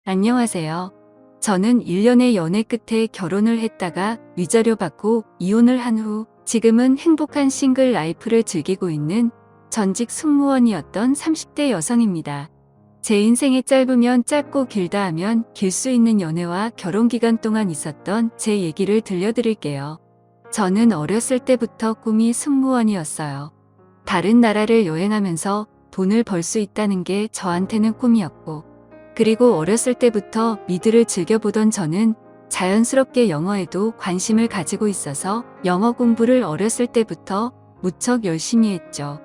안녕하세요. 저는 1년의 연애 끝에 결혼을 했다가 위자료 받고 이혼을 한 후 지금은 행복한 싱글 라이프를 즐기고 있는 전직 승무원이었던 30대 여성입니다. 제 인생이 짧으면 짧고 길다 하면 길 수 있는 연애와 결혼 기간 동안 있었던 제 얘기를 들려드릴게요. 저는 어렸을 때부터 꿈이 승무원이었어요. 다른 나라를 여행하면서 돈을 벌 수 있다는 게 저한테는 꿈이었고, 그리고 어렸을 때부터 미드를 즐겨보던 저는 자연스럽게 영어에도 관심을 가지고 있어서 영어 공부를 어렸을 때부터 무척 열심히 했죠.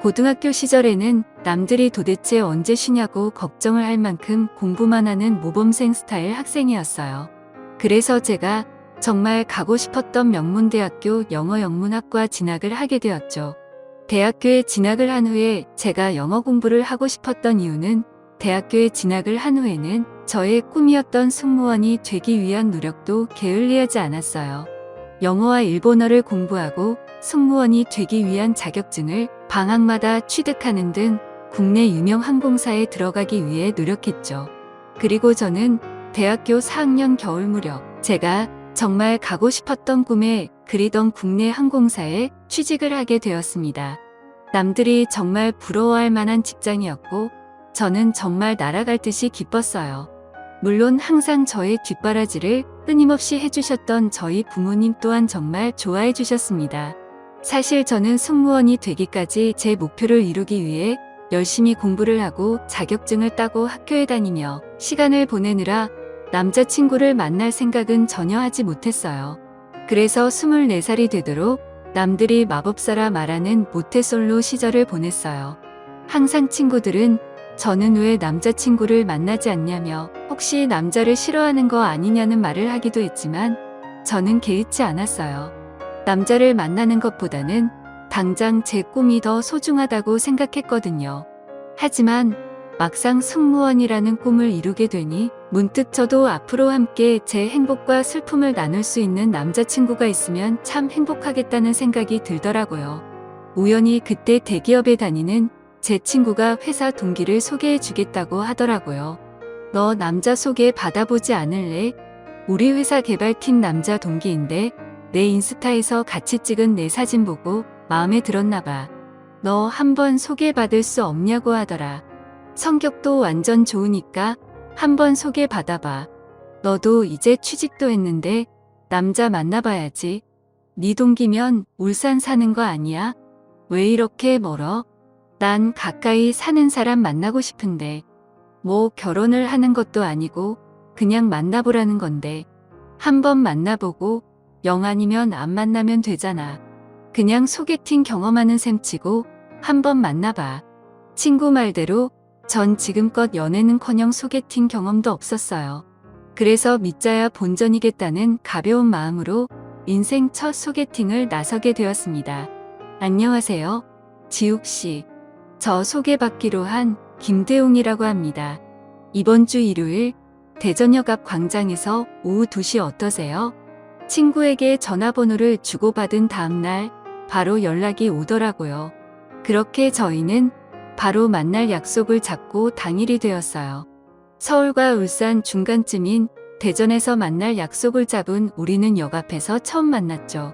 고등학교 시절에는 남들이 도대체 언제 쉬냐고 걱정을 할 만큼 공부만 하는 모범생 스타일 학생이었어요. 그래서 제가 정말 가고 싶었던 명문대학교 영어영문학과 진학을 하게 되었죠. 대학교에 진학을 한 후에 제가 영어 공부를 하고 싶었던 이유는 대학교에 진학을 한 후에는 저의 꿈이었던 승무원이 되기 위한 노력도 게을리하지 않았어요. 영어와 일본어를 공부하고 승무원이 되기 위한 자격증을 방학마다 취득하는 등 국내 유명 항공사에 들어가기 위해 노력했죠. 그리고 저는 대학교 4학년 겨울 무렵 제가 정말 가고 싶었던 꿈에 그리던 국내 항공사에 취직을 하게 되었습니다. 남들이 정말 부러워할 만한 직장이었고 저는 정말 날아갈 듯이 기뻤어요. 물론 항상 저의 뒷바라지를 끊임없이 해주셨던 저희 부모님 또한 정말 좋아해 주셨습니다. 사실 저는 승무원이 되기까지 제 목표를 이루기 위해 열심히 공부를 하고 자격증을 따고 학교에 다니며 시간을 보내느라 남자친구를 만날 생각은 전혀 하지 못했어요. 그래서 24살이 되도록 남들이 마법사라 말하는 모태솔로 시절을 보냈어요. 항상 친구들은 저는 왜 남자친구를 만나지 않냐며 혹시 남자를 싫어하는 거 아니냐는 말을 하기도 했지만 저는 개의치 않았어요. 남자를 만나는 것보다는 당장 제 꿈이 더 소중하다고 생각했거든요. 하지만 막상 승무원이라는 꿈을 이루게 되니 문득 저도 앞으로 함께 제 행복과 슬픔을 나눌 수 있는 남자친구가 있으면 참 행복하겠다는 생각이 들더라고요. 우연히 그때 대기업에 다니는 제 친구가 회사 동기를 소개해 주겠다고 하더라고요. 너 남자 소개 받아보지 않을래? 우리 회사 개발팀 남자 동기인데 내 인스타에서 같이 찍은 내 사진 보고 마음에 들었나 봐. 너 한번 소개받을 수 없냐고 하더라. 성격도 완전 좋으니까 한번 소개받아봐. 너도 이제 취직도 했는데 남자 만나봐야지. 네 동기면 울산 사는 거 아니야? 왜 이렇게 멀어? 난 가까이 사는 사람 만나고 싶은데 뭐 결혼을 하는 것도 아니고 그냥 만나보라는 건데 한번 만나보고 영 아니면 안 만나면 되잖아. 그냥 소개팅 경험하는 셈 치고 한번 만나봐. 친구 말대로 전 지금껏 연애는커녕 소개팅 경험도 없었어요. 그래서 믿자야 본전이겠다는 가벼운 마음으로 인생 첫 소개팅을 나서게 되었습니다. 안녕하세요. 지욱씨. 저 소개받기로 한 김대웅이라고 합니다. 이번 주 일요일 대전역 앞 광장에서 오후 2시 어떠세요? 친구에게 전화번호를 주고받은 다음날 바로 연락이 오더라고요. 그렇게 저희는 바로 만날 약속을 잡고 당일이 되었어요. 서울과 울산 중간쯤인 대전에서 만날 약속을 잡은 우리는 역 앞에서 처음 만났죠.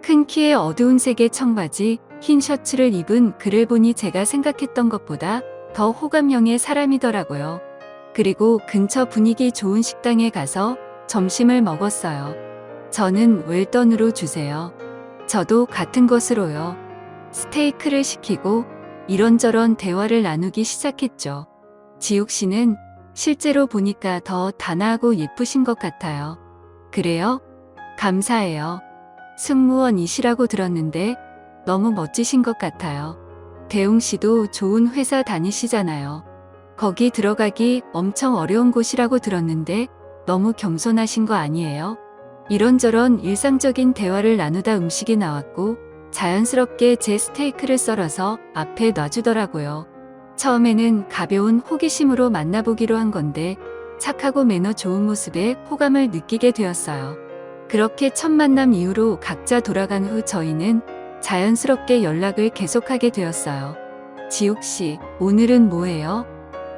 큰 키에 어두운 색의 청바지, 흰 셔츠를 입은 그를 보니 제가 생각했던 것보다 더 호감형의 사람이더라고요. 그리고 근처 분위기 좋은 식당에 가서 점심을 먹었어요. 저는 웰던으로 주세요. 저도 같은 것으로요. 스테이크를 시키고 이런저런 대화를 나누기 시작했죠. 지욱 씨는 실제로 보니까 더 단아하고 예쁘신 것 같아요. 그래요? 감사해요. 승무원이시라고 들었는데 너무 멋지신 것 같아요. 대웅 씨도 좋은 회사 다니시잖아요. 거기 들어가기 엄청 어려운 곳이라고 들었는데 너무 겸손하신 거 아니에요? 이런저런 일상적인 대화를 나누다 음식이 나왔고 자연스럽게 제 스테이크를 썰어서 앞에 놔주더라고요. 처음에는 가벼운 호기심으로 만나보기로 한 건데 착하고 매너 좋은 모습에 호감을 느끼게 되었어요. 그렇게 첫 만남 이후로 각자 돌아간 후 저희는 자연스럽게 연락을 계속하게 되었어요. 지욱 씨, 오늘은 뭐해요?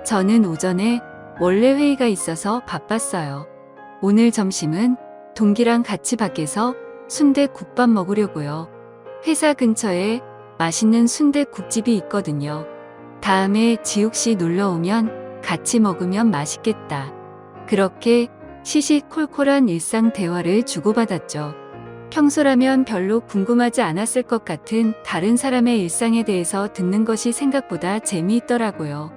저는 오전에 원래 회의가 있어서 바빴어요. 오늘 점심은 동기랑 같이 밖에서 순댓국밥 먹으려고요. 회사 근처에 맛있는 순댓국집이 있거든요. 다음에 지욱 씨 놀러 오면 같이 먹으면 맛있겠다. 그렇게 시시콜콜한 일상 대화를 주고받았죠. 평소라면 별로 궁금하지 않았을 것 같은 다른 사람의 일상에 대해서 듣는 것이 생각보다 재미있더라고요.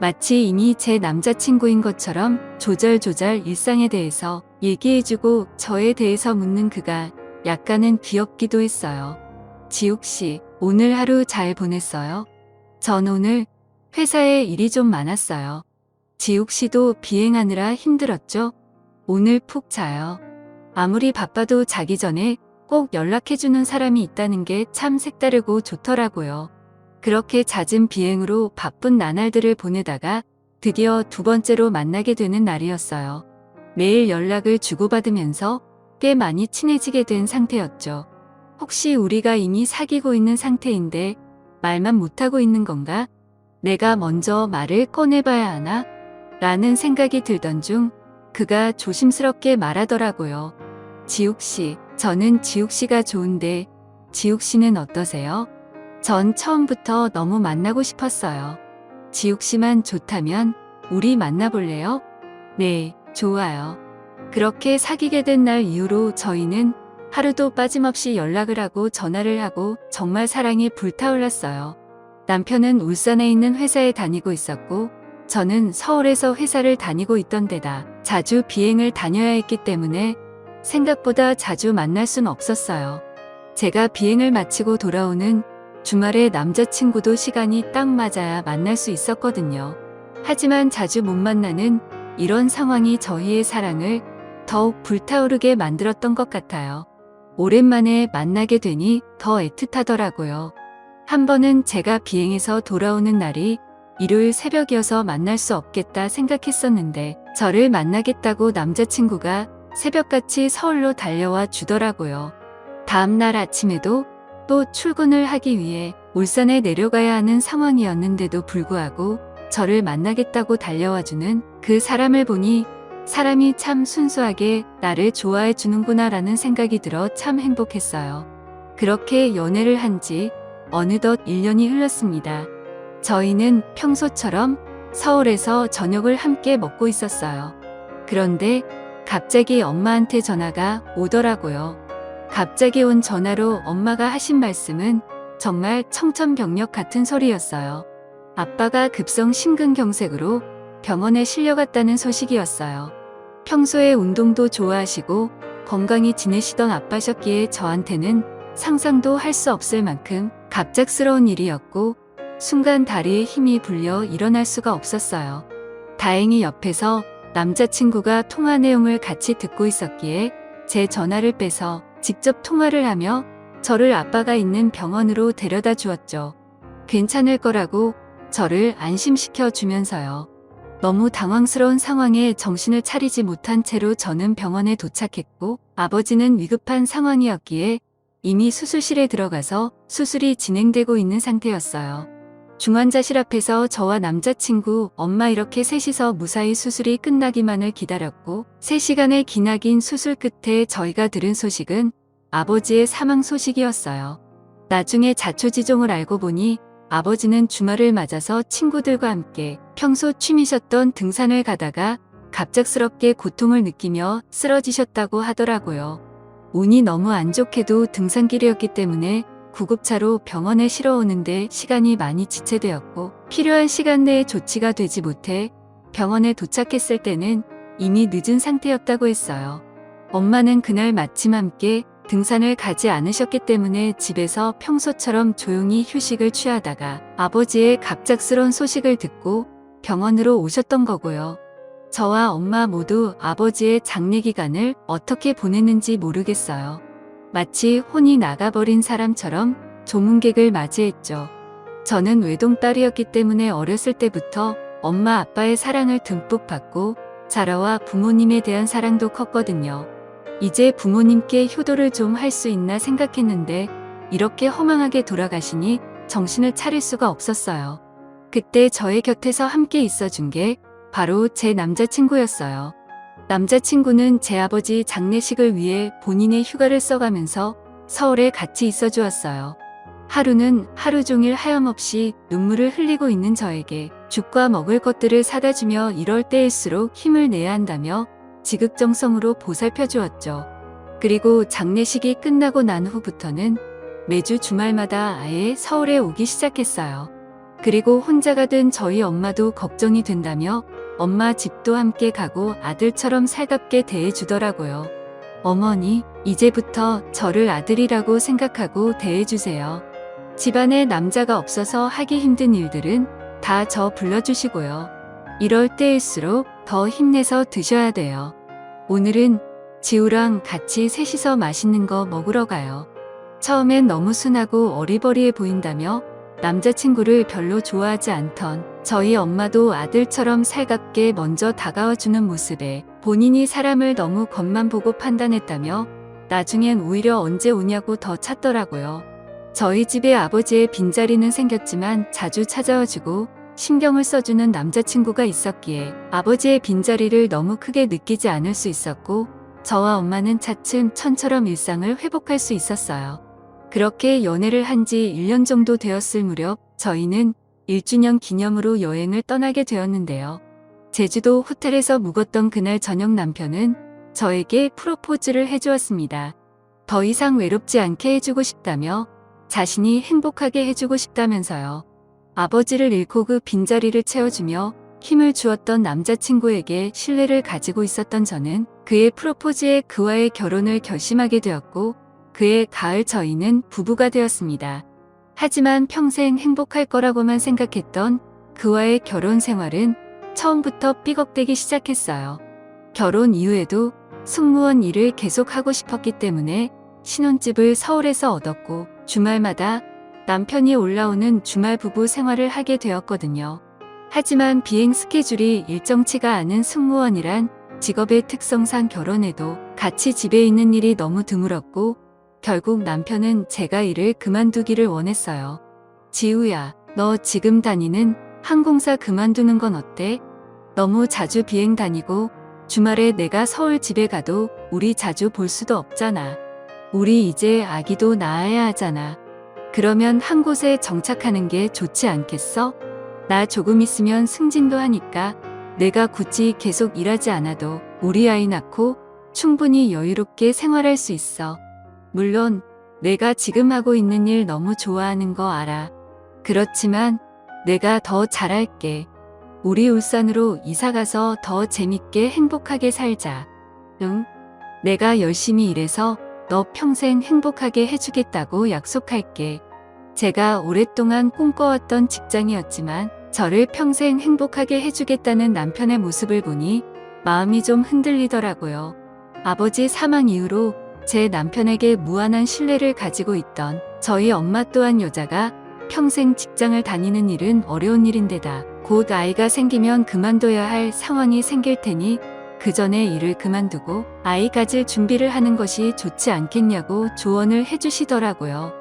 마치 이미 제 남자친구인 것처럼 조절조절 일상에 대해서 얘기해주고 저에 대해서 묻는 그가 약간은 귀엽기도 했어요. 지욱 씨, 오늘 하루 잘 보냈어요? 전 오늘 회사에 일이 좀 많았어요. 지욱 씨도 비행하느라 힘들었죠? 오늘 푹 자요. 아무리 바빠도 자기 전에 꼭 연락해주는 사람이 있다는 게 참 색다르고 좋더라고요. 그렇게 잦은 비행으로 바쁜 나날들을 보내다가 드디어 두 번째로 만나게 되는 날이었어요. 매일 연락을 주고받으면서 꽤 많이 친해지게 된 상태였죠. 혹시 우리가 이미 사귀고 있는 상태인데 말만 못하고 있는 건가? 내가 먼저 말을 꺼내봐야 하나? 라는 생각이 들던 중 그가 조심스럽게 말하더라고요. 지욱 씨, 저는 지욱 씨가 좋은데 지욱 씨는 어떠세요? 전 처음부터 너무 만나고 싶었어요. 지욱 씨만 좋다면 우리 만나볼래요? 네, 좋아요. 그렇게 사귀게 된 날 이후로 저희는 하루도 빠짐없이 연락을 하고 전화를 하고 정말 사랑이 불타올랐어요. 남편은 울산에 있는 회사에 다니고 있었고 저는 서울에서 회사를 다니고 있던 데다 자주 비행을 다녀야 했기 때문에 생각보다 자주 만날 순 없었어요. 제가 비행을 마치고 돌아오는 주말에 남자친구도 시간이 딱 맞아야 만날 수 있었거든요. 하지만 자주 못 만나는 이런 상황이 저희의 사랑을 더욱 불타오르게 만들었던 것 같아요. 오랜만에 만나게 되니 더 애틋하더라고요. 한 번은 제가 비행해서 돌아오는 날이 일요일 새벽이어서 만날 수 없겠다 생각했었는데 저를 만나겠다고 남자친구가 새벽같이 서울로 달려와 주더라고요. 다음날 아침에도 또 출근을 하기 위해 울산에 내려가야 하는 상황이었는데도 불구하고 저를 만나겠다고 달려와주는 그 사람을 보니 사람이 참 순수하게 나를 좋아해 주는구나 라는 생각이 들어 참 행복했어요. 그렇게 연애를 한 지 어느덧 1년이 흘렀습니다. 저희는 평소처럼 서울에서 저녁을 함께 먹고 있었어요. 그런데 갑자기 엄마한테 전화가 오더라고요. 갑자기 온 전화로 엄마가 하신 말씀은 정말 청천벽력 같은 소리였어요. 아빠가 급성 심근경색으로 병원에 실려갔다는 소식이었어요. 평소에 운동도 좋아하시고 건강히 지내시던 아빠셨기에 저한테는 상상도 할 수 없을 만큼 갑작스러운 일이었고 순간 다리에 힘이 불려 일어날 수가 없었어요. 다행히 옆에서 남자친구가 통화 내용을 같이 듣고 있었기에 제 전화를 빼서 직접 통화를 하며 저를 아빠가 있는 병원으로 데려다 주었죠. 괜찮을 거라고 저를 안심시켜 주면서요. 너무 당황스러운 상황에 정신을 차리지 못한 채로 저는 병원에 도착했고 아버지는 위급한 상황이었기에 이미 수술실에 들어가서 수술이 진행되고 있는 상태였어요. 중환자실 앞에서 저와 남자친구, 엄마 이렇게 셋이서 무사히 수술이 끝나기만을 기다렸고 3시간의 기나긴 수술 끝에 저희가 들은 소식은 아버지의 사망 소식이었어요. 나중에 자초지종을 알고 보니 아버지는 주말을 맞아서 친구들과 함께 평소 취미셨던 등산을 가다가 갑작스럽게 고통을 느끼며 쓰러지셨다고 하더라고요. 운이 너무 안 좋게도 등산길이었기 때문에 구급차로 병원에 실어오는데 시간이 많이 지체되었고 필요한 시간 내에 조치가 되지 못해 병원에 도착했을 때는 이미 늦은 상태였다고 했어요. 엄마는 그날 마침 함께 등산을 가지 않으셨기 때문에 집에서 평소처럼 조용히 휴식을 취하다가 아버지의 갑작스러운 소식을 듣고 병원으로 오셨던 거고요. 저와 엄마 모두 아버지의 장례 기간을 어떻게 보냈는지 모르겠어요. 마치 혼이 나가버린 사람처럼 조문객을 맞이했죠. 저는 외동딸이었기 때문에 어렸을 때부터 엄마 아빠의 사랑을 듬뿍 받고 자라와 부모님에 대한 사랑도 컸거든요. 이제 부모님께 효도를 좀 할 수 있나 생각했는데 이렇게 허망하게 돌아가시니 정신을 차릴 수가 없었어요. 그때 저의 곁에서 함께 있어준 게 바로 제 남자친구였어요. 남자친구는 제 아버지 장례식을 위해 본인의 휴가를 써가면서 서울에 같이 있어 주었어요. 하루는 하루 종일 하염없이 눈물을 흘리고 있는 저에게 죽과 먹을 것들을 사다 주며 이럴 때일수록 힘을 내야 한다며 지극정성으로 보살펴 주었죠. 그리고 장례식이 끝나고 난 후부터는 매주 주말마다 아예 서울에 오기 시작했어요. 그리고 혼자가 된 저희 엄마도 걱정이 된다며 엄마 집도 함께 가고 아들처럼 살갑게 대해주더라고요. 어머니, 이제부터 저를 아들이라고 생각하고 대해주세요. 집안에 남자가 없어서 하기 힘든 일들은 다 저 불러주시고요. 이럴 때일수록 더 힘내서 드셔야 돼요. 오늘은 지우랑 같이 셋이서 맛있는 거 먹으러 가요. 처음엔 너무 순하고 어리버리해 보인다며 남자친구를 별로 좋아하지 않던 저희 엄마도 아들처럼 살갑게 먼저 다가와주는 모습에 본인이 사람을 너무 겉만 보고 판단했다며 나중엔 오히려 언제 오냐고 더 찾더라고요. 저희 집에 아버지의 빈자리는 생겼지만 자주 찾아와주고 신경을 써주는 남자친구가 있었기에 아버지의 빈자리를 너무 크게 느끼지 않을 수 있었고 저와 엄마는 차츰 천처럼 일상을 회복할 수 있었어요. 그렇게 연애를 한 지 1년 정도 되었을 무렵 저희는 1주년 기념으로 여행을 떠나게 되었는데요. 제주도 호텔에서 묵었던 그날 저녁 남편은 저에게 프로포즈를 해주었습니다. 더 이상 외롭지 않게 해주고 싶다며 자신이 행복하게 해주고 싶다면서요. 아버지를 잃고 그 빈자리를 채워주며 힘을 주었던 남자친구에게 신뢰를 가지고 있었던 저는 그의 프로포즈에 그와의 결혼을 결심하게 되었고 그해 가을 저희는 부부가 되었습니다. 하지만 평생 행복할 거라고만 생각했던 그와의 결혼 생활은 처음부터 삐걱대기 시작했어요. 결혼 이후에도 승무원 일을 계속하고 싶었기 때문에 신혼집을 서울에서 얻었고 주말마다 남편이 올라오는 주말 부부 생활을 하게 되었거든요. 하지만 비행 스케줄이 일정치가 않은 승무원이란 직업의 특성상 결혼해도 같이 집에 있는 일이 너무 드물었고 결국 남편은 제가 일을 그만두기를 원했어요. 지우야, 너 지금 다니는 항공사 그만두는 건 어때? 너무 자주 비행 다니고 주말에 내가 서울 집에 가도 우리 자주 볼 수도 없잖아. 우리 이제 아기도 낳아야 하잖아. 그러면 한 곳에 정착하는 게 좋지 않겠어? 나 조금 있으면 승진도 하니까 내가 굳이 계속 일하지 않아도 우리 아이 낳고 충분히 여유롭게 생활할 수 있어. 물론 내가 지금 하고 있는 일 너무 좋아하는 거 알아. 그렇지만 내가 더 잘할게. 우리 울산으로 이사가서 더 재밌게 행복하게 살자. 응? 내가 열심히 일해서 너 평생 행복하게 해주겠다고 약속할게. 제가 오랫동안 꿈꿔왔던 직장이었지만 저를 평생 행복하게 해주겠다는 남편의 모습을 보니 마음이 좀 흔들리더라고요. 아버지 사망 이후로 제 남편에게 무한한 신뢰를 가지고 있던 저희 엄마 또한 여자가 평생 직장을 다니는 일은 어려운 일인데다 곧 아이가 생기면 그만둬야 할 상황이 생길 테니 그 전에 일을 그만두고 아이 가질 준비를 하는 것이 좋지 않겠냐고 조언을 해주시더라고요.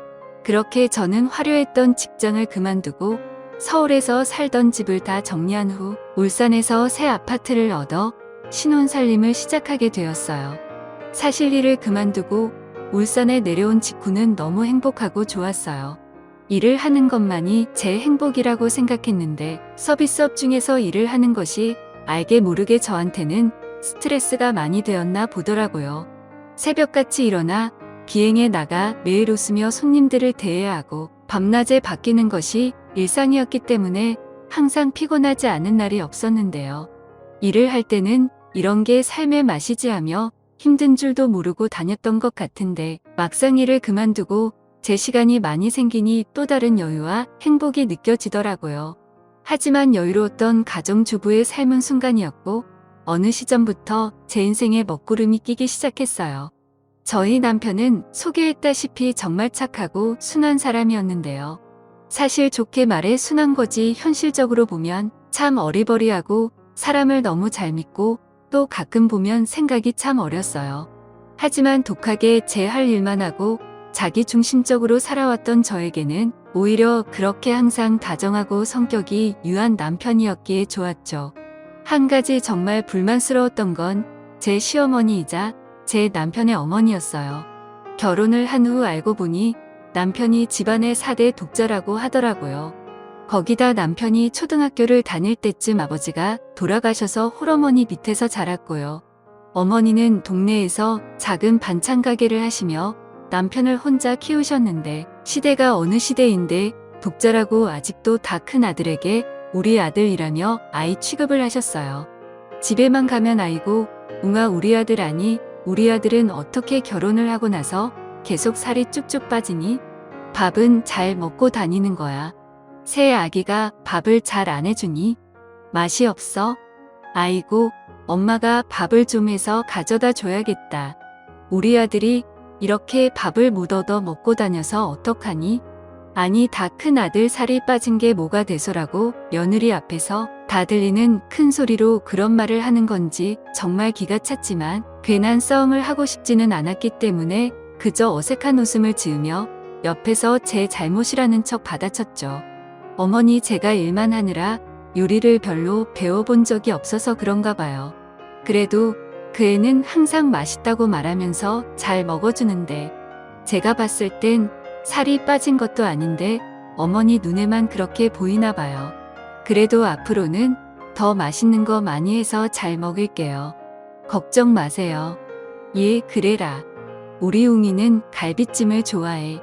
그렇게 저는 화려했던 직장을 그만두고 서울에서 살던 집을 다 정리한 후 울산에서 새 아파트를 얻어 신혼살림을 시작하게 되었어요. 사실 일을 그만두고 울산에 내려온 직후는 너무 행복하고 좋았어요. 일을 하는 것만이 제 행복이라고 생각했는데 서비스업 중에서 일을 하는 것이 알게 모르게 저한테는 스트레스가 많이 되었나 보더라고요. 새벽같이 일어나 비행에 나가 매일 웃으며 손님들을 대해야 하고 밤낮에 바뀌는 것이 일상이었기 때문에 항상 피곤하지 않은 날이 없었는데요. 일을 할 때는 이런 게 삶의 맛이지 하며 힘든 줄도 모르고 다녔던 것 같은데 막상 일을 그만두고 제 시간이 많이 생기니 또 다른 여유와 행복이 느껴지더라고요. 하지만 여유로웠던 가정주부의 삶은 순간이었고 어느 시점부터 제 인생에 먹구름이 끼기 시작했어요. 저희 남편은 소개했다시피 정말 착하고 순한 사람이었는데요. 사실 좋게 말해 순한 거지 현실적으로 보면 참 어리버리하고 사람을 너무 잘 믿고 또 가끔 보면 생각이 참 어렸어요. 하지만 독하게 제 할 일만 하고 자기 중심적으로 살아왔던 저에게는 오히려 그렇게 항상 다정하고 성격이 유한 남편이었기에 좋았죠. 한 가지 정말 불만스러웠던 건 제 시어머니이자 제 남편의 어머니였어요. 결혼을 한 후 알고 보니 남편이 집안의 4대 독자라고 하더라고요. 거기다 남편이 초등학교를 다닐 때쯤 아버지가 돌아가셔서 홀어머니 밑에서 자랐고요. 어머니는 동네에서 작은 반찬 가게를 하시며 남편을 혼자 키우셨는데 시대가 어느 시대인데 독자라고 아직도 다 큰 아들에게 우리 아들이라며 아이 취급을 하셨어요. 집에만 가면 아이고 웅아 우리 아들 아니 우리 아들은 어떻게 결혼을 하고 나서 계속 살이 쭉쭉 빠지니 밥은 잘 먹고 다니는 거야. 새 아기가 밥을 잘 안 해주니 맛이 없어. 아이고 엄마가 밥을 좀 해서 가져다 줘야겠다. 우리 아들이 이렇게 밥을 못 얻어 먹고 다녀서 어떡하니? 아니 다 큰 아들 살이 빠진 게 뭐가 돼서라고 며느리 앞에서 다 들리는 큰 소리로 그런 말을 하는 건지 정말 기가 찼지만 괜한 싸움을 하고 싶지는 않았기 때문에 그저 어색한 웃음을 지으며 옆에서 제 잘못이라는 척 받아쳤죠. 어머니 제가 일만 하느라 요리를 별로 배워본 적이 없어서 그런가 봐요. 그래도 그 애는 항상 맛있다고 말하면서 잘 먹어주는데 제가 봤을 땐 살이 빠진 것도 아닌데 어머니 눈에만 그렇게 보이나 봐요. 그래도 앞으로는 더 맛있는 거 많이 해서 잘 먹을게요. 걱정 마세요. 예, 그래라. 우리 웅이는 갈비찜을 좋아해.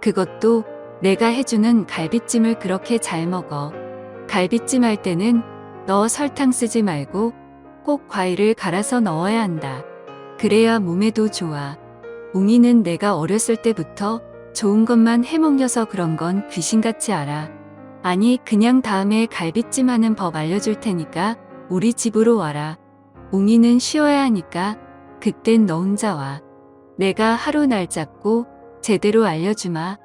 그것도 내가 해주는 갈비찜을 그렇게 잘 먹어. 갈비찜 할 때는 너 설탕 쓰지 말고 꼭 과일을 갈아서 넣어야 한다. 그래야 몸에도 좋아. 웅이는 내가 어렸을 때부터 좋은 것만 해먹여서 그런 건 귀신같이 알아. 아니 그냥 다음에 갈비찜 하는 법 알려줄 테니까 우리 집으로 와라. 웅이는 쉬어야 하니까 그땐 너 혼자 와. 내가 하루 날 잡고 제대로 알려주마.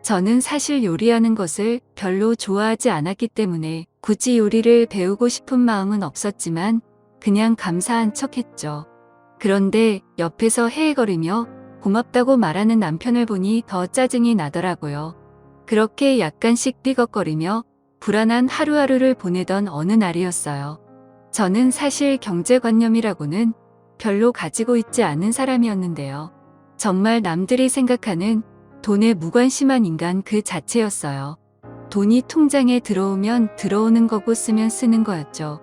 저는 사실 요리하는 것을 별로 좋아하지 않았기 때문에 굳이 요리를 배우고 싶은 마음은 없었지만 그냥 감사한 척했죠. 그런데 옆에서 헤헤거리며 고맙다고 말하는 남편을 보니 더 짜증이 나더라고요. 그렇게 약간씩 삐걱거리며 불안한 하루하루를 보내던 어느 날이었어요. 저는 사실 경제관념이라고는 별로 가지고 있지 않은 사람이었는데요. 정말 남들이 생각하는 돈에 무관심한 인간 그 자체였어요. 돈이 통장에 들어오면 들어오는 거고 쓰면 쓰는 거였죠.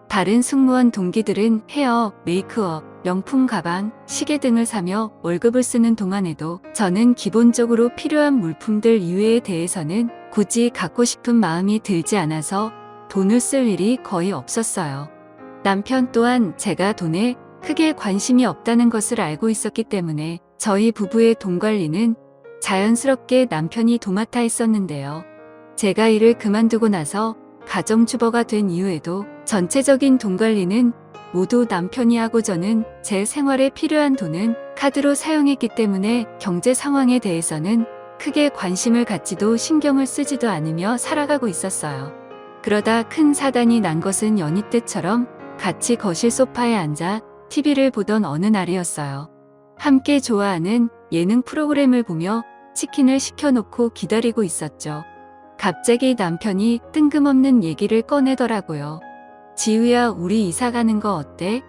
다른 승무원 동기들은 헤어, 메이크업, 명품 가방, 시계 등을 사며 월급을 쓰는 동안에도 저는 기본적으로 필요한 물품들 이외에 대해서는 굳이 갖고 싶은 마음이 들지 않아서 돈을 쓸 일이 거의 없었어요. 남편 또한 제가 돈에 크게 관심이 없다는 것을 알고 있었기 때문에 저희 부부의 돈 관리는 자연스럽게 남편이 도맡아 했었는데요. 제가 일을 그만두고 나서 가정주부가 된 이후에도 전체적인 돈 관리는 모두 남편이 하고 저는 제 생활에 필요한 돈은 카드로 사용했기 때문에 경제 상황에 대해서는 크게 관심을 갖지도 신경을 쓰지도 않으며 살아가고 있었어요. 그러다 큰 사단이 난 것은 연희 때처럼 같이 거실 소파에 앉아 TV를 보던 어느 날이었어요. 함께 좋아하는 예능 프로그램을 보며 치킨을 시켜놓고 기다리고 있었죠. 갑자기 남편이 뜬금없는 얘기를 꺼내더라고요. 지우야, 우리 이사 가는 거 어때?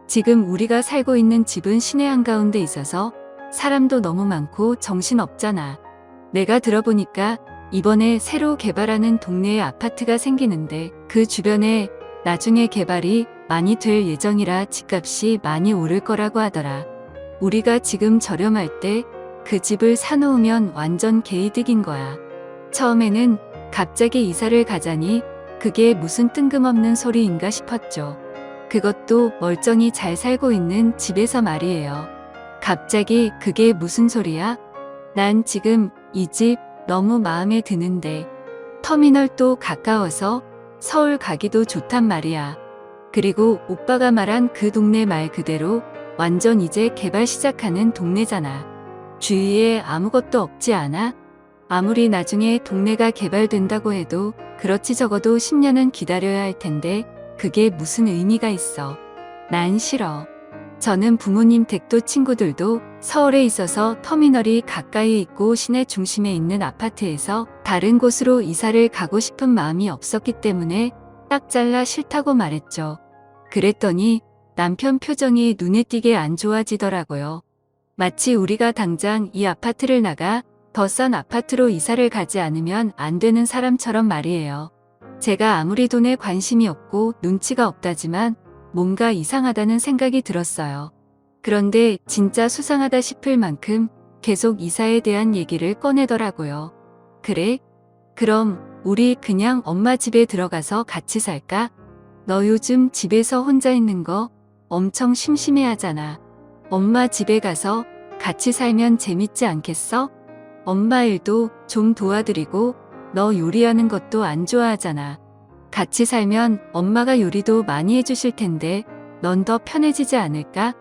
지금 우리가 살고 있는 집은 시내 한가운데 있어서 사람도 너무 많고 정신없잖아. 내가 들어보니까 이번에 새로 개발하는 동네에 아파트가 생기는데 그 주변에 나중에 개발이 많이 될 예정이라 집값이 많이 오를 거라고 하더라. 우리가 지금 저렴할 때 그 집을 사놓으면 완전 개이득인 거야. 처음에는 갑자기 이사를 가자니 그게 무슨 뜬금없는 소리인가 싶었죠. 그것도 멀쩡히 잘 살고 있는 집에서 말이에요. 갑자기 그게 무슨 소리야? 난 지금 이 집 너무 마음에 드는데 터미널도 가까워서 서울 가기도 좋단 말이야. 그리고 오빠가 말한 그 동네 말 그대로 완전 이제 개발 시작하는 동네잖아. 주위에 아무것도 없지 않아? 아무리 나중에 동네가 개발된다고 해도 그렇지 적어도 10년은 기다려야 할 텐데 그게 무슨 의미가 있어. 난 싫어. 저는 부모님 댁도 친구들도 서울에 있어서 터미널이 가까이에 있고 시내 중심에 있는 아파트에서 다른 곳으로 이사를 가고 싶은 마음이 없었기 때문에 딱 잘라 싫다고 말했죠. 그랬더니 남편 표정이 눈에 띄게 안 좋아지더라고요. 마치 우리가 당장 이 아파트를 나가 더 싼 아파트로 이사를 가지 않으면 안 되는 사람처럼 말이에요. 제가 아무리 돈에 관심이 없고 눈치가 없다지만 뭔가 이상하다는 생각이 들었어요. 그런데 진짜 수상하다 싶을 만큼 계속 이사에 대한 얘기를 꺼내더라고요. 그래? 그럼 우리 그냥 엄마 집에 들어가서 같이 살까? 너 요즘 집에서 혼자 있는 거 엄청 심심해 하잖아. 엄마 집에 가서 같이 살면 재밌지 않겠어? 엄마 일도 좀 도와드리고 너 요리하는 것도 안 좋아하잖아. 같이 살면 엄마가 요리도 많이 해주실 텐데 넌 더 편해지지 않을까?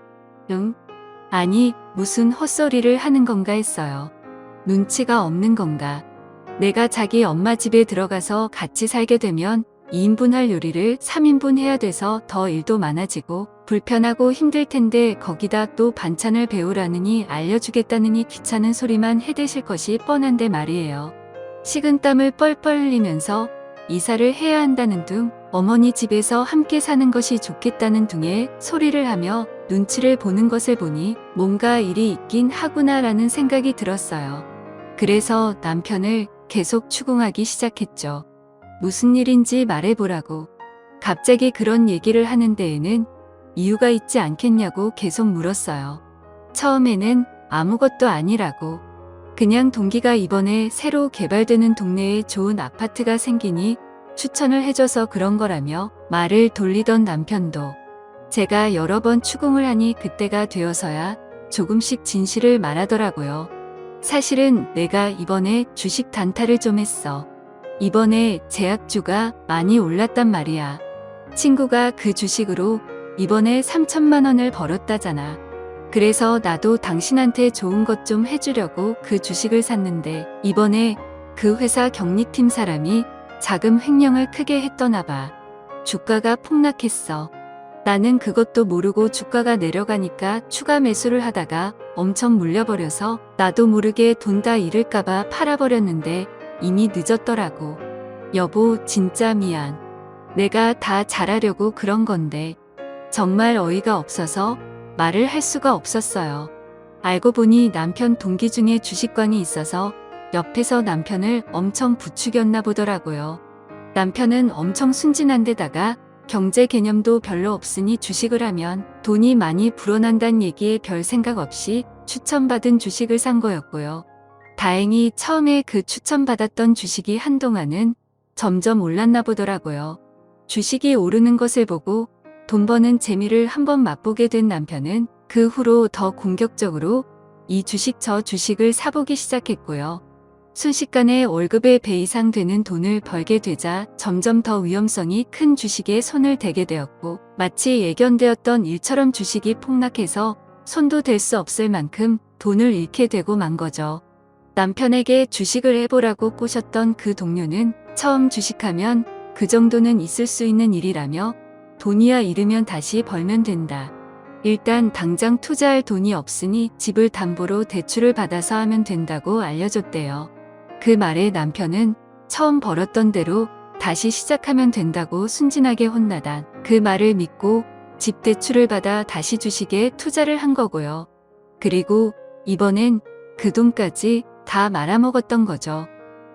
응? 아니, 무슨 헛소리를 하는 건가 했어요. 눈치가 없는 건가? 내가 자기 엄마 집에 들어가서 같이 살게 되면 2인분 할 요리를 3인분 해야 돼서 더 일도 많아지고 불편하고 힘들 텐데 거기다 또 반찬을 배우라느니 알려주겠다느니 귀찮은 소리만 해대실 것이 뻔한데 말이에요. 식은땀을 뻘뻘 흘리면서 이사를 해야 한다는 둥, 어머니 집에서 함께 사는 것이 좋겠다는 둥에 소리를 하며 눈치를 보는 것을 보니 뭔가 일이 있긴 하구나라는 생각이 들었어요. 그래서 남편을 계속 추궁하기 시작했죠. 무슨 일인지 말해보라고. 갑자기 그런 얘기를 하는 데에는 이유가 있지 않겠냐고 계속 물었어요. 처음에는 아무것도 아니라고. 그냥 동기가 이번에 새로 개발되는 동네에 좋은 아파트가 생기니 추천을 해줘서 그런 거라며 말을 돌리던 남편도 제가 여러 번 추궁을 하니 그때가 되어서야 조금씩 진실을 말하더라고요. 사실은 내가 이번에 주식 단타를 좀 했어. 이번에 제약주가 많이 올랐단 말이야. 친구가 그 주식으로 이번에 3천만 원을 벌었다잖아. 그래서 나도 당신한테 좋은 것 좀 해주려고 그 주식을 샀는데 이번에 그 회사 경리팀 사람이 자금 횡령을 크게 했더나 봐. 주가가 폭락했어. 나는 그것도 모르고 주가가 내려가니까 추가 매수를 하다가 엄청 물려버려서 나도 모르게 돈 다 잃을까봐 팔아버렸는데 이미 늦었더라고. 여보, 진짜 미안. 내가 다 잘하려고 그런 건데 정말 어이가 없어서 말을 할 수가 없었어요. 알고 보니 남편 동기 중에 주식광이 있어서 옆에서 남편을 엄청 부추겼나 보더라고요. 남편은 엄청 순진한 데다가 경제 개념도 별로 없으니 주식을 하면 돈이 많이 불어난다는 얘기에 별 생각 없이 추천받은 주식을 산 거였고요. 다행히 처음에 그 추천받았던 주식이 한동안은 점점 올랐나 보더라고요. 주식이 오르는 것을 보고 돈 버는 재미를 한번 맛보게 된 남편은 그 후로 더 공격적으로 이 주식 저 주식을 사보기 시작했고요. 순식간에 월급의 배 이상 되는 돈을 벌게 되자 점점 더 위험성이 큰 주식에 손을 대게 되었고 마치 예견되었던 일처럼 주식이 폭락해서 손도 댈 수 없을 만큼 돈을 잃게 되고 만 거죠. 남편에게 주식을 해보라고 꼬셨던 그 동료는 처음 주식하면 그 정도는 있을 수 있는 일이라며 돈이야 잃으면 다시 벌면 된다. 일단 당장 투자할 돈이 없으니 집을 담보로 대출을 받아서 하면 된다고 알려줬대요. 그 말에 남편은 처음 벌었던 대로 다시 시작하면 된다고 순진하게 혼나다 그 말을 믿고 집 대출을 받아 다시 주식에 투자를 한 거고요. 그리고 이번엔 그 돈까지 다 말아먹었던 거죠.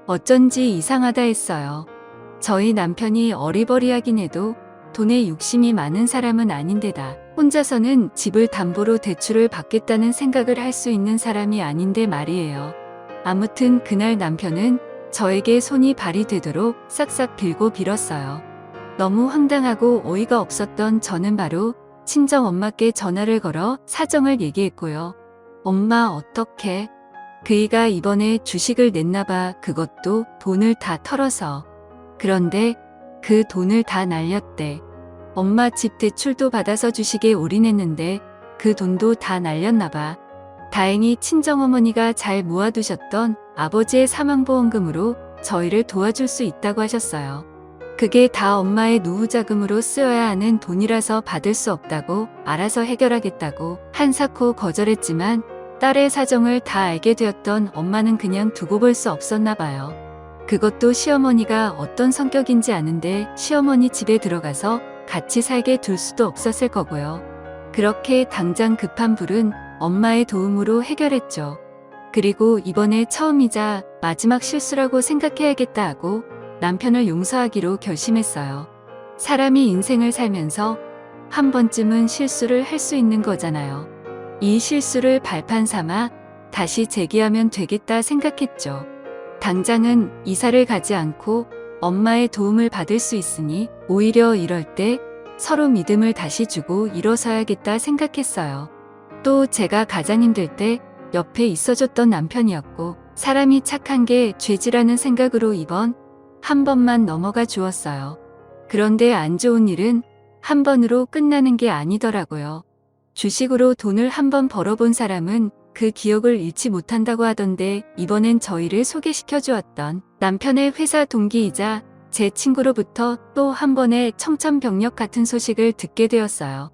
어쩐지 이상하다 했어요. 저희 남편이 어리버리하긴 해도 돈에 욕심이 많은 사람은 아닌데다 혼자서는 집을 담보로 대출을 받겠다는 생각을 할 수 있는 사람이 아닌데 말이에요. 아무튼 그날 남편은 저에게 손이 발이 되도록 싹싹 빌고 빌었어요. 너무 황당하고 어이가 없었던 저는 바로 친정엄마께 전화를 걸어 사정을 얘기했고요. 엄마 어떡해? 그이가 이번에 주식을 냈나봐. 그것도 돈을 다 털어서. 그런데 그 돈을 다 날렸대. 엄마 집 대출도 받아서 주식에 올인했는데 그 돈도 다 날렸나봐. 다행히 친정어머니가 잘 모아두셨던 아버지의 사망보험금으로 저희를 도와줄 수 있다고 하셨어요. 그게 다 엄마의 노후자금으로 쓰여야 하는 돈이라서 받을 수 없다고 알아서 해결하겠다고 한사코 거절했지만 딸의 사정을 다 알게 되었던 엄마는 그냥 두고 볼 수 없었나 봐요. 그것도 시어머니가 어떤 성격인지 아는데 시어머니 집에 들어가서 같이 살게 둘 수도 없었을 거고요. 그렇게 당장 급한 불은 엄마의 도움으로 해결했죠. 그리고 이번에 처음이자 마지막 실수라고 생각해야겠다 하고 남편을 용서하기로 결심했어요. 사람이 인생을 살면서 한 번쯤은 실수를 할 수 있는 거잖아요. 이 실수를 발판 삼아 다시 재기하면 되겠다 생각했죠. 당장은 이사를 가지 않고 엄마의 도움을 받을 수 있으니 오히려 이럴 때 서로 믿음을 다시 주고 일어서야겠다 생각했어요. 또 제가 가장 힘들 때 옆에 있어줬던 남편이었고 사람이 착한 게 죄지라는 생각으로 이번 한 번만 넘어가 주었어요. 그런데 안 좋은 일은 한 번으로 끝나는 게 아니더라고요. 주식으로 돈을 한 번 벌어본 사람은 그 기억을 잃지 못한다고 하던데 이번엔 저희를 소개시켜 주었던 남편의 회사 동기이자 제 친구로부터 또 한 번의 청천벽력 같은 소식을 듣게 되었어요.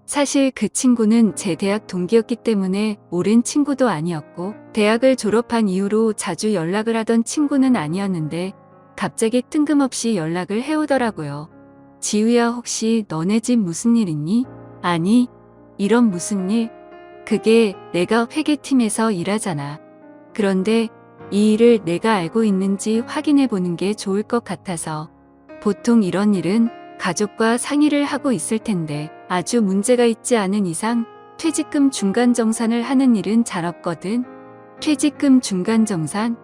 사실 그 친구는 제 대학 동기였기 때문에 오랜 친구도 아니었고 대학을 졸업한 이후로 자주 연락을 하던 친구는 아니었는데 갑자기 뜬금없이 연락을 해오더라고요. 지우야, 혹시 너네 집 무슨 일 있니? 아니, 이런 무슨 일? 그게 내가 회계팀에서 일하잖아. 그런데 이 일을 내가 알고 있는지 확인해 보는 게 좋을 것 같아서. 보통 이런 일은 가족과 상의를 하고 있을 텐데 아주 문제가 있지 않은 이상 퇴직금 중간정산을 하는 일은 잘 없거든. 퇴직금 중간정산?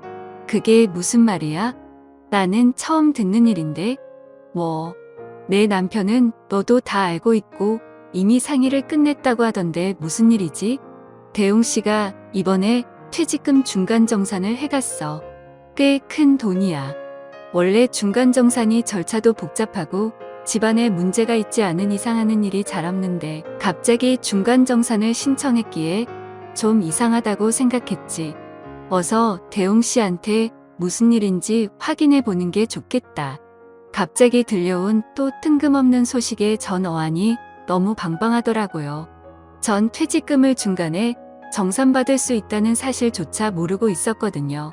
그게 무슨 말이야? 나는 처음 듣는 일인데. 내 남편은 너도 다 알고 있고 이미 상의를 끝냈다고 하던데 무슨 일이지? 대웅 씨가 이번에 퇴직금 중간정산을 해갔어. 꽤 큰 돈이야. 원래 중간정산이 절차도 복잡하고 집안에 문제가 있지 않은 이상 하는 일이 잘 없는데 갑자기 중간정산을 신청했기에 좀 이상하다고 생각했지. 어서 대웅 씨한테 무슨 일인지 확인해 보는 게 좋겠다. 갑자기 들려온 또 뜬금없는 소식에 전 어안이 너무 방방하더라고요. 전 퇴직금을 중간에 정산받을 수 있다는 사실조차 모르고 있었거든요.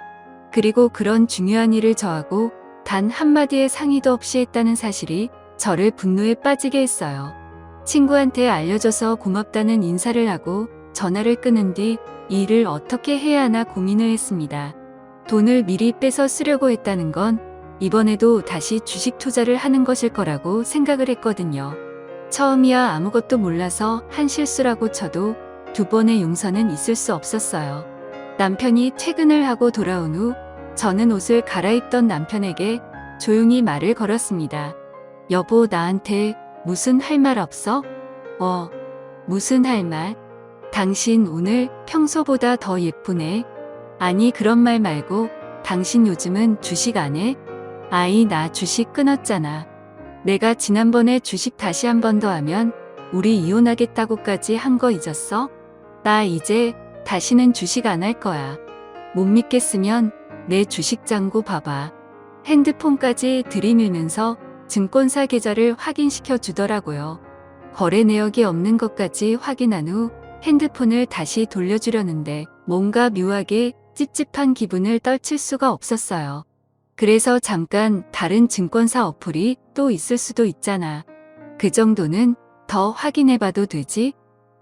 그리고 그런 중요한 일을 저하고 단 한마디의 상의도 없이 했다는 사실이 저를 분노에 빠지게 했어요. 친구한테 알려줘서 고맙다는 인사를 하고 전화를 끊은 뒤 이 일을 어떻게 해야 하나 고민을 했습니다. 돈을 미리 빼서 쓰려고 했다는 건 이번에도 다시 주식 투자를 하는 것일 거라고 생각을 했거든요. 처음이야 아무것도 몰라서 한 실수라고 쳐도 두 번의 용서는 있을 수 없었어요. 남편이 퇴근을 하고 돌아온 후 저는 옷을 갈아입던 남편에게 조용히 말을 걸었습니다. 여보, 나한테 무슨 할 말 없어? 무슨 할 말? 당신 오늘 평소보다 더 예쁘네. 아니, 그런 말 말고 당신 요즘은 주식 안 해? 아이, 나 주식 끊었잖아. 내가 지난번에 주식 다시 한 번 더 하면 우리 이혼하겠다고까지 한 거 잊었어? 나 이제 다시는 주식 안 할 거야. 못 믿겠으면 내 주식 잔고 봐봐. 핸드폰까지 들이밀면서 증권사 계좌를 확인시켜 주더라고요. 거래 내역이 없는 것까지 확인한 후 핸드폰을 다시 돌려주려는데 뭔가 묘하게 찝찝한 기분을 떨칠 수가 없었어요. 그래서 잠깐 다른 증권사 어플이 또 있을 수도 있잖아. 그 정도는 더 확인해봐도 되지?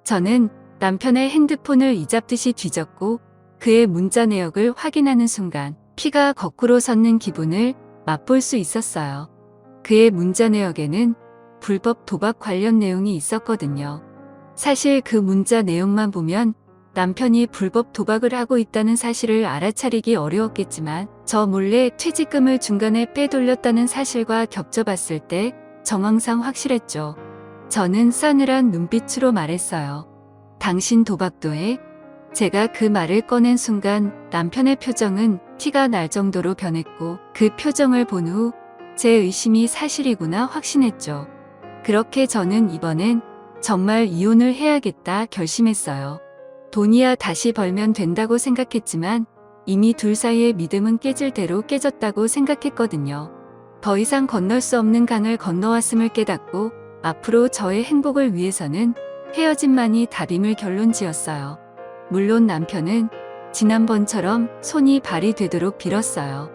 저는 남편의 핸드폰을 이잡듯이 뒤졌고 그의 문자 내역을 확인하는 순간 피가 거꾸로 솟는 기분을 맛볼 수 있었어요. 그의 문자 내역에는 불법 도박 관련 내용이 있었거든요. 사실 그 문자 내용만 보면 남편이 불법 도박을 하고 있다는 사실을 알아차리기 어려웠겠지만 저 몰래 퇴직금을 중간에 빼돌렸다는 사실과 겹쳐봤을 때 정황상 확실했죠. 저는 싸늘한 눈빛으로 말했어요. 당신 도박도 해? 제가 그 말을 꺼낸 순간 남편의 표정은 티가 날 정도로 변했고 그 표정을 본 후 제 의심이 사실이구나 확신했죠. 그렇게 저는 이번엔 정말 이혼을 해야겠다 결심했어요. 돈이야 다시 벌면 된다고 생각했지만 이미 둘 사이의 믿음은 깨질 대로 깨졌다고 생각했거든요. 더 이상 건널 수 없는 강을 건너왔음을 깨닫고 앞으로 저의 행복을 위해서는 헤어짐만이 답임을 결론지었어요. 물론 남편은 지난번처럼 손이 발이 되도록 빌었어요.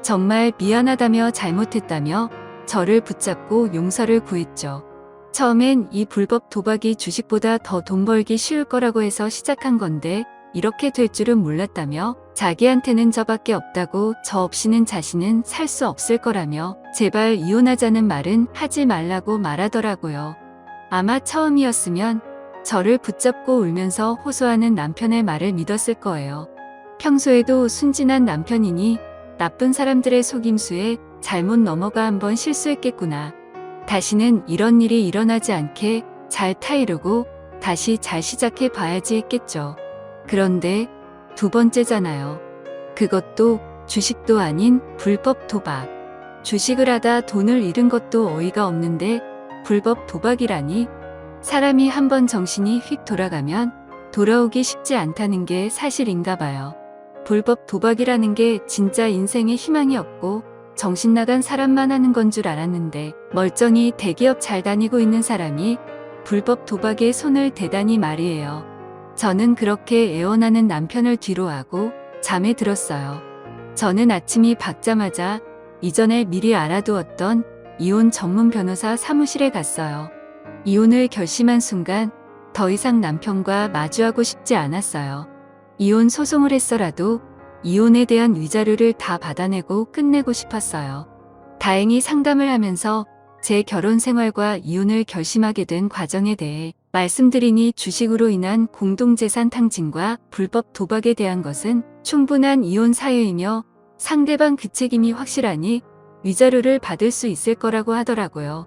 정말 미안하다며 잘못했다며 저를 붙잡고 용서를 구했죠. 처음엔 이 불법 도박이 주식보다 더 돈 벌기 쉬울 거라고 해서 시작한 건데 이렇게 될 줄은 몰랐다며 자기한테는 저밖에 없다고 저 없이는 자신은 살 수 없을 거라며 제발 이혼하자는 말은 하지 말라고 말하더라고요. 아마 처음이었으면 저를 붙잡고 울면서 호소하는 남편의 말을 믿었을 거예요. 평소에도 순진한 남편이니 나쁜 사람들의 속임수에 잘못 넘어가 한번 실수했겠구나. 다시는 이런 일이 일어나지 않게 잘 타이르고 다시 잘 시작해 봐야지 했겠죠. 그런데 두 번째잖아요. 그것도 주식도 아닌 불법 도박. 주식을 하다 돈을 잃은 것도 어이가 없는데 불법 도박이라니. 사람이 한번 정신이 휙 돌아가면 돌아오기 쉽지 않다는 게 사실인가 봐요. 불법 도박이라는 게 진짜 인생에 희망이 없고 정신 나간 사람만 하는 건 줄 알았는데 멀쩡히 대기업 잘 다니고 있는 사람이 불법 도박에 손을 대다니 말이에요. 저는 그렇게 애원하는 남편을 뒤로하고 잠에 들었어요. 저는 아침이 밝자마자 이전에 미리 알아두었던 이혼 전문 변호사 사무실에 갔어요. 이혼을 결심한 순간 더 이상 남편과 마주하고 싶지 않았어요. 이혼 소송을 했어라도 이혼에 대한 위자료를 다 받아내고 끝내고 싶었어요. 다행히 상담을 하면서 제 결혼 생활과 이혼을 결심하게 된 과정에 대해 말씀드리니 주식으로 인한 공동재산 탕진과 불법 도박에 대한 것은 충분한 이혼 사유이며 상대방 그 책임이 확실하니 위자료를 받을 수 있을 거라고 하더라고요.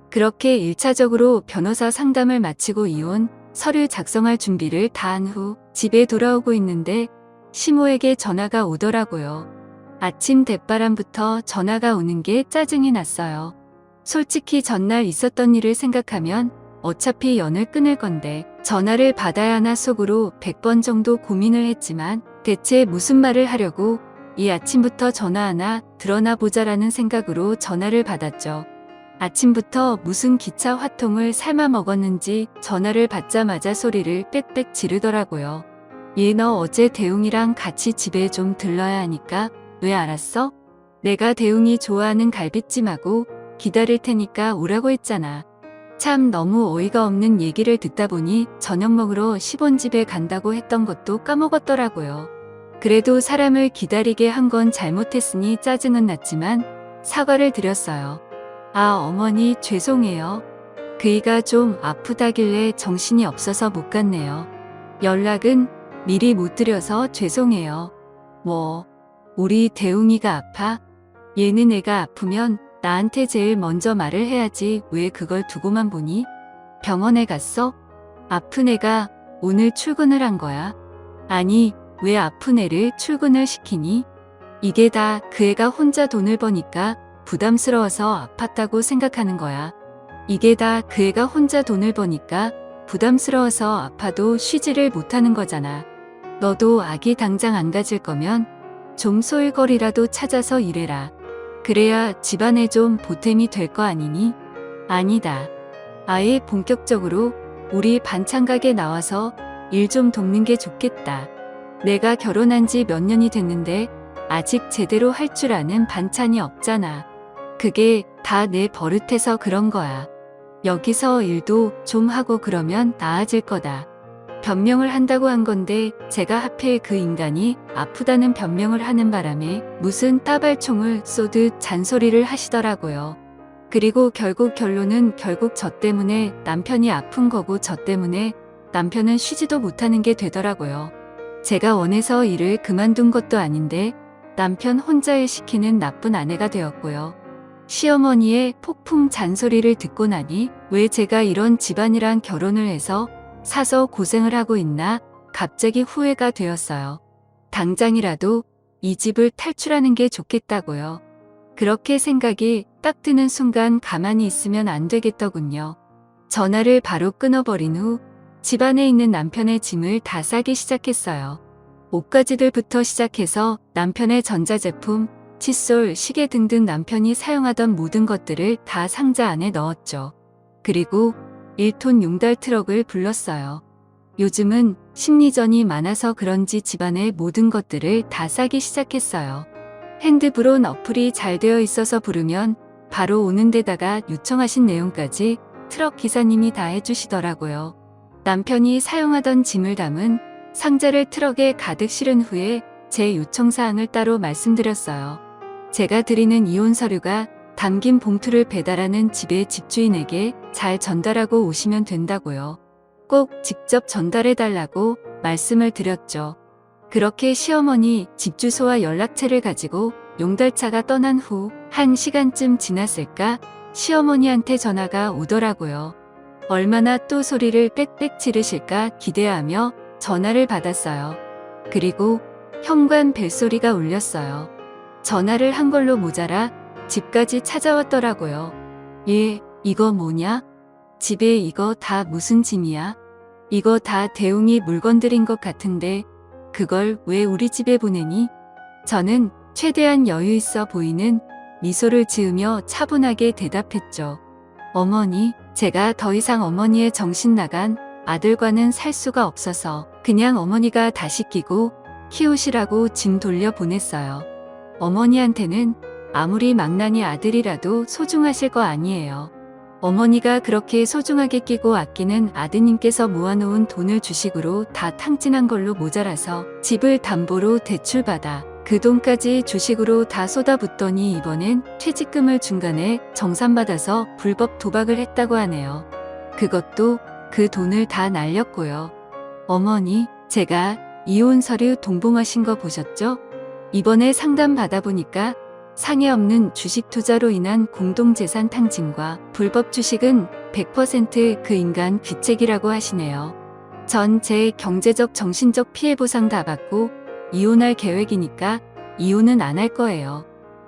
그렇게 1차적으로 변호사 상담을 마치고 이혼 서류 작성할 준비를 다 한 후 집에 돌아오고 있는데 시모에게 전화가 오더라고요. 아침 대바람부터 전화가 오는 게 짜증이 났어요. 솔직히 전날 있었던 일을 생각하면 어차피 연을 끊을 건데 전화를 받아야 하나 속으로 100번 정도 고민을 했지만 대체 무슨 말을 하려고 이 아침부터 전화 하나 들어나 보자라는 생각으로 전화를 받았죠. 아침부터 무슨 기차 화통을 삶아 먹었는지 전화를 받자마자 소리를 빽빽 지르더라고요. 얘 너 어제 대웅이랑 같이 집에 좀 들러야 하니까 왜 알았어? 내가 대웅이 좋아하는 갈비찜하고 기다릴 테니까 오라고 했잖아. 참 너무 어이가 없는 얘기를 듣다 보니 저녁 먹으러 시본집에 간다고 했던 것도 까먹었더라고요. 그래도 사람을 기다리게 한 건 잘못했으니 짜증은 났지만 사과를 드렸어요. 아 어머니 죄송해요. 그이가 좀 아프다길래 정신이 없어서 못 갔네요. 연락은 미리 못 드려서 죄송해요. 뭐 우리 대웅이가 아파? 얘는 애가 아프면 나한테 제일 먼저 말을 해야지 왜 그걸 두고만 보니? 병원에 갔어? 아픈 애가 오늘 출근을 한 거야? 아니 왜 아픈 애를 출근을 시키니? 이게 다 그 애가 혼자 돈을 버니까 부담스러워서 아팠다고 생각하는 거야. 이게 다 그 애가 혼자 돈을 버니까 부담스러워서 아파도 쉬지를 못하는 거잖아. 너도 아기 당장 안 가질 거면 좀 소일거리라도 찾아서 일해라. 그래야 집안에 좀 보탬이 될 거 아니니? 아니다. 아예 본격적으로 우리 반찬 가게 나와서 일 좀 돕는 게 좋겠다. 내가 결혼한 지 몇 년이 됐는데 아직 제대로 할 줄 아는 반찬이 없잖아. 그게 다 내 버릇해서 그런 거야. 여기서 일도 좀 하고 그러면 나아질 거다. 변명을 한다고 한 건데 제가 하필 그 인간이 아프다는 변명을 하는 바람에 무슨 따발총을 쏘듯 잔소리를 하시더라고요. 그리고 결론은 저 때문에 남편이 아픈 거고 저 때문에 남편은 쉬지도 못하는 게 되더라고요. 제가 원해서 일을 그만둔 것도 아닌데 남편 혼자 일 시키는 나쁜 아내가 되었고요. 시어머니의 폭풍 잔소리를 듣고 나니 왜 제가 이런 집안이랑 결혼을 해서 사서 고생을 하고 있나 갑자기 후회가 되었어요. 당장이라도 이 집을 탈출하는 게 좋겠다고요. 그렇게 생각이 딱 드는 순간 가만히 있으면 안 되겠더군요. 전화를 바로 끊어버린 후 집안에 있는 남편의 짐을 다 싸기 시작했어요. 옷가지들부터 시작해서 남편의 전자제품, 칫솔, 시계 등등 남편이 사용하던 모든 것들을 다 상자 안에 넣었죠. 그리고 1톤 용달 트럭을 불렀어요. 요즘은 심리전이 많아서 그런지 집안의 모든 것들을 다 싸기 시작했어요. 핸드브론 어플이 잘 되어 있어서 부르면 바로 오는 데다가 요청하신 내용까지 트럭 기사님이 다 해주시더라고요. 남편이 사용하던 짐을 담은 상자를 트럭에 가득 실은 후에 제 요청사항을 따로 말씀드렸어요. 제가 드리는 이혼 서류가 담긴 봉투를 배달하는 집의 집주인에게 잘 전달하고 오시면 된다고요. 꼭 직접 전달해달라고 말씀을 드렸죠. 그렇게 시어머니 집 주소와 연락처를 가지고 용달차가 떠난 후 1시간쯤 지났을까 시어머니한테 전화가 오더라고요. 얼마나 또 소리를 빽빽 지르실까 기대하며 전화를 받았어요. 그리고 현관 벨소리가 울렸어요. 전화를 한 걸로 모자라 집까지 찾아왔더라고요. 예, 이거 뭐냐? 집에 이거 다 무슨 짐이야? 이거 다 대웅이 물건들인 것 같은데 그걸 왜 우리 집에 보내니? 저는 최대한 여유 있어 보이는 미소를 지으며 차분하게 대답했죠. 어머니, 제가 더 이상 어머니의 정신 나간 아들과는 살 수가 없어서 그냥 어머니가 다시 끼고 키우시라고 짐 돌려 보냈어요. 어머니한테는 아무리 망나니 아들이라도 소중하실 거 아니에요. 어머니가 그렇게 소중하게 끼고 아끼는 아드님께서 모아놓은 돈을 주식으로 다 탕진한 걸로 모자라서 집을 담보로 대출받아 그 돈까지 주식으로 다 쏟아붓더니 이번엔 퇴직금을 중간에 정산받아서 불법 도박을 했다고 하네요. 그것도 그 돈을 다 날렸고요. 어머니, 제가 이혼 서류 동봉하신 거 보셨죠? 이번에 상담 받아보니까 상해 없는 주식 투자로 인한 공동재산 탕진과 불법 주식은 100% 그 인간 귀책이라고 하시네요. 전 제 경제적 정신적 피해 보상 다 받고 이혼할 계획이니까 이혼은 안 할 거예요.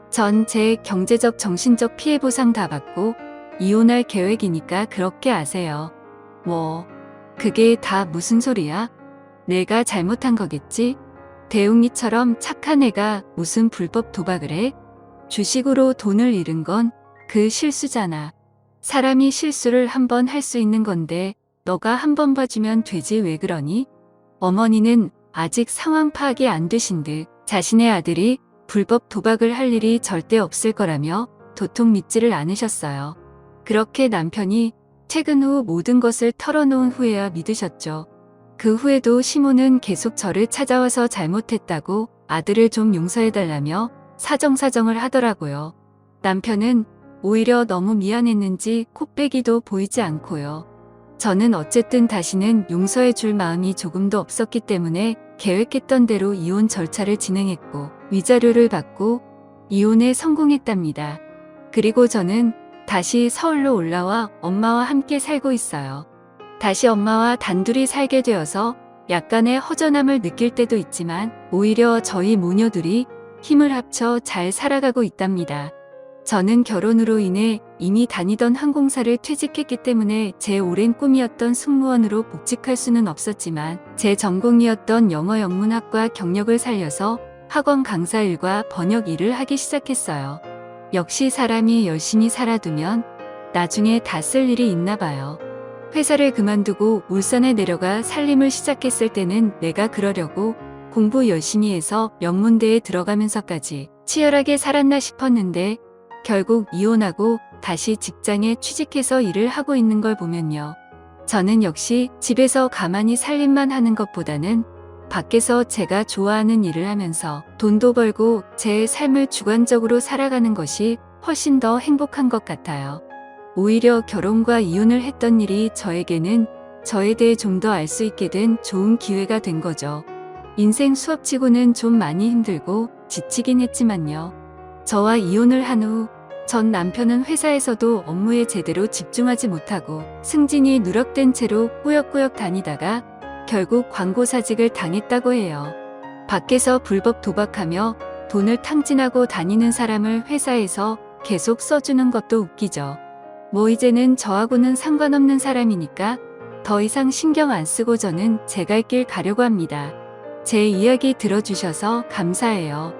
전 제 경제적 정신적 피해 보상 다 받고 이혼할 계획이니까 그렇게 아세요. 뭐, 그게 다 무슨 소리야? 내가 잘못한 거겠지? 대웅이처럼 착한 애가 무슨 불법 도박을 해? 주식으로 돈을 잃은 건 그 실수잖아. 사람이 실수를 한 번 할 수 있는 건데 너가 한 번 봐주면 되지 왜 그러니? 어머니는 아직 상황 파악이 안 되신 듯 자신의 아들이 불법 도박을 할 일이 절대 없을 거라며 도통 믿지를 않으셨어요. 그렇게 남편이 퇴근 후 모든 것을 털어놓은 후에야 믿으셨죠. 그 후에도 시모는 계속 저를 찾아와서 잘못했다고 아들을 좀 용서해달라며 사정사정을 하더라고요. 남편은 오히려 너무 미안했는지 콧배기도 보이지 않고요. 저는 어쨌든 다시는 용서해 줄 마음이 조금도 없었기 때문에 계획했던 대로 이혼 절차를 진행했고 위자료를 받고 이혼에 성공했답니다. 그리고 저는 다시 서울로 올라와 엄마와 함께 살고 있어요. 다시 엄마와 단둘이 살게 되어서 약간의 허전함을 느낄 때도 있지만 오히려 저희 모녀들이 힘을 합쳐 잘 살아가고 있답니다. 저는 결혼으로 인해 이미 다니던 항공사를 퇴직했기 때문에 제 오랜 꿈이었던 승무원으로 복직할 수는 없었지만 제 전공이었던 영어 영문학과 경력을 살려서 학원 강사 일과 번역 일을 하기 시작했어요. 역시 사람이 열심히 살아두면 나중에 다 쓸 일이 있나 봐요. 회사를 그만두고 울산에 내려가 살림을 시작했을 때는 내가 그러려고 공부 열심히 해서 명문대에 들어가면서까지 치열하게 살았나 싶었는데 결국 이혼하고 다시 직장에 취직해서 일을 하고 있는 걸 보면요. 저는 역시 집에서 가만히 살림만 하는 것보다는 밖에서 제가 좋아하는 일을 하면서 돈도 벌고 제 삶을 주관적으로 살아가는 것이 훨씬 더 행복한 것 같아요. 오히려 결혼과 이혼을 했던 일이 저에게는 저에 대해 좀 더 알 수 있게 된 좋은 기회가 된 거죠. 인생 수업치고는 좀 많이 힘들고 지치긴 했지만요. 저와 이혼을 한 후 전 남편은 회사에서도 업무에 제대로 집중하지 못하고 승진이 누락된 채로 꾸역꾸역 다니다가 결국 광고사직을 당했다고 해요. 밖에서 불법 도박하며 돈을 탕진하고 다니는 사람을 회사에서 계속 써주는 것도 웃기죠. 뭐 이제는 저하고는 상관없는 사람이니까 더 이상 신경 안 쓰고 저는 제 갈 길 가려고 합니다. 제 이야기 들어주셔서 감사해요.